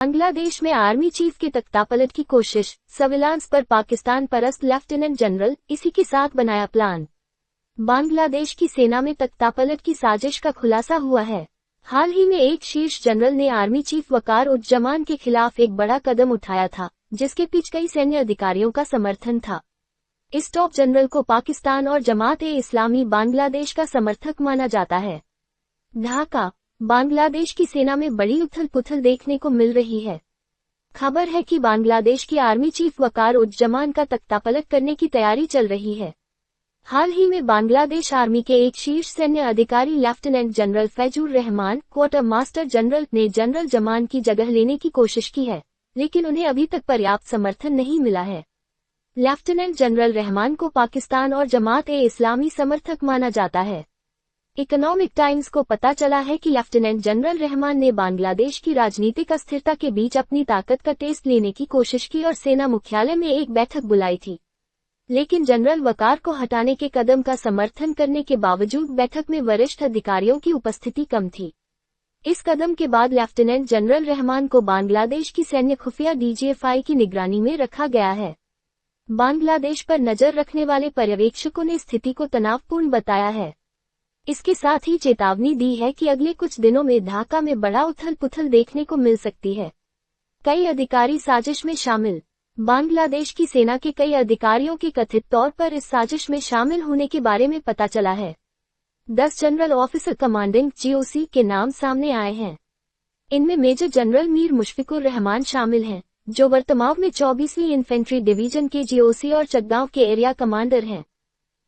बांग्लादेश में army chief के तख्तापलट की कोशिश, सर्विलांस पर पाकिस्तान परस्त लेफ्टिनेंट जनरल, इसी के साथ बनाया प्लान। बांग्लादेश की सेना में तख्तापलट की साजिश का खुलासा हुआ है। हाल ही में एक शीर्ष जनरल ने आर्मी चीफ वकार उज़्ज़मान के खिलाफ एक बड़ा कदम उठाया था, जिसके पीछे कई सैन्य अधिकारियों का समर्थन था। इस टॉप जनरल को पाकिस्तान और जमात-ए-इस्लामी बांग्लादेश का समर्थक माना जाता है। ढाका, बांग्लादेश की सेना में बड़ी उथल-पुथल देखने को मिल रही है। खबर है कि बांग्लादेश की आर्मी चीफ वकार उज़्ज़मान का तख्तापलट करने की तैयारी चल रही है। हाल ही में बांग्लादेश आर्मी के एक शीर्ष सैन्य अधिकारी lieutenant general Faizur Rahman, quarter master general, ने जनरल जमान की जगह लेने की कोशिश की है, लेकिन उन्हें अभी तक पर्याप्त समर्थन नहीं मिला है। लेफ्टिनेंट जनरल रहमान को पाकिस्तान और जमात-ए-इस्लामी समर्थक माना जाता है। इकोनॉमिक टाइम्स को पता चला है कि लेफ्टिनेंट जनरल रहमान ने बांग्लादेश की राजनीतिक अस्थिरता के बीच अपनी ताकत का टेस्ट लेने की कोशिश की और सेना मुख्यालय में एक बैठक बुलाई थी, लेकिन जनरल वकार को हटाने के कदम का समर्थन करने के बावजूद बैठक में वरिष्ठ अधिकारियों की उपस्थिति कम थी। इस कदम के बाद लेफ्टिनेंट जनरल रहमान को बांग्लादेश की सैन्य खुफिया DGFI की निगरानी में रखा गया है। बांग्लादेश पर नजर रखने वाले पर्यवेक्षकों ने स्थिति को तनावपूर्ण बताया है। इसके साथ ही चेतावनी दी है कि अगले कुछ दिनों में ढाका में बड़ा उथल-पुथल देखने को मिल सकती है। कई अधिकारी साजिश में शामिल। बांग्लादेश की सेना के कई अधिकारियों के कथित तौर पर इस साजिश में शामिल होने के बारे में पता चला है। 10 जनरल ऑफिसर कमांडिंग GOC के नाम सामने आए हैं। इनमें मेजर जनरल मीर मुशफिकुर रहमान शामिल हैं, जो वर्तमान में 24वीं इन्फेंट्री डिवीजन के GOC और चकगांव के एरिया कमांडर हैं।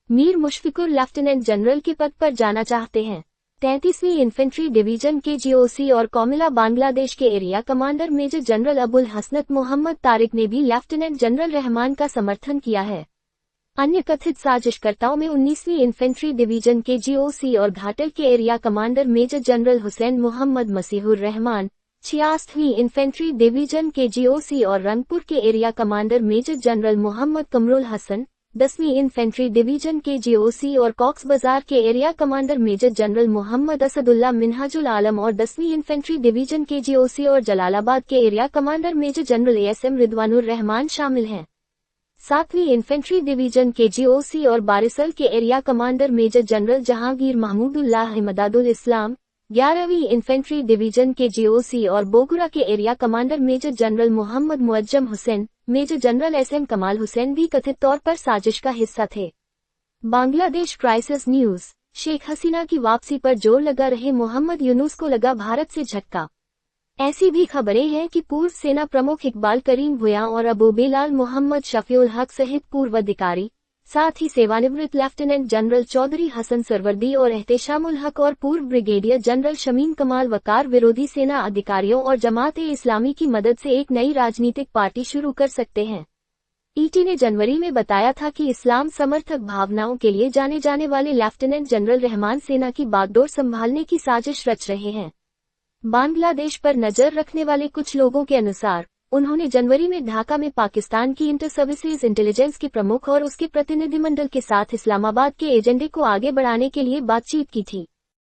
मीर मुशफिकुर लेफ्टिनेंट जनरल के पद पर जाना चाहते हैं। 33वीं इन्फेंट्री डिवीजन के GOC और कोमिला बांग्लादेश के area commander major general Abul Hasnat Mohammad Tariq ने भी लेफ्टिनेंट जनरल रहमान का समर्थन किया है। अन्य कथित साजिशकर्ताओं में 19वीं इन्फेंट्री डिवीजन के GOC और घाटल के area commander major general Hussain Mohammad Masihur Rahman, 66वीं इन्फेंट्री डिवीजन के GOC और रंगपुर के area commander major general Mohammad Kamrul Hasan, 10वीं इन्फेंट्री डिवीजन के GOC और कॉक्स बाजार के area commander major general Mohammad Asadullah Minhajul Alam और 10वीं इन्फेंट्री डिवीजन के GOC और जलालाबाद के area commander major general ASM Ridwanur Rahman शामिल हैं। 7वीं इन्फेंट्री डिवीजन के GOC और बारिसल के area commander major general Jahangir Mahmudullah Imdadul Islam, 11वीं इन्फेंट्री डिवीजन के GOC और बोगुरा के area commander major general Mohammad Muazzam Hussain, major general SM Kamal Hussain भी कथित तौर पर साजिश का हिस्सा थे। Bangladesh crisis news. शेख हसीना की वापसी पर जोर लगा रहे मोहम्मद यूनुस को लगा भारत से झटका। ऐसी भी खबरें हैं कि पूर्व सेना प्रमुख इकबाल करीम भुया और अबू बेलाल मोहम्मद शफीउल हक सहित पूर्व अधिकारी, साथ ही सेवानिवृत्त लेफ्टिनेंट जनरल चौधरी हसन सरवर्दी और एहतेशामुल हक और पूर्व ब्रिगेडियर जनरल शमीम कमाल वकार विरोधी सेना अधिकारियों और जमात-ए-इस्लामी की मदद से एक नई राजनीतिक पार्टी शुरू कर सकते हैं। ET ने जनवरी में बताया था कि इस्लाम समर्थक भावनाओं के लिए जाने जाने वाले लेफ्टिनेंट जनरल रहमान सेना की बागडोर संभालने की साजिश रच रहे हैं। बांग्लादेश पर नजर रखने वाले कुछ लोगों के अनुसार, उन्होंने जनवरी में ढाका में पाकिस्तान की इंटर सर्विसेज इंटेलिजेंस के प्रमुख और उसके प्रतिनिधिमंडल के साथ इस्लामाबाद के एजेंडे को आगे बढ़ाने के लिए बातचीत की थी।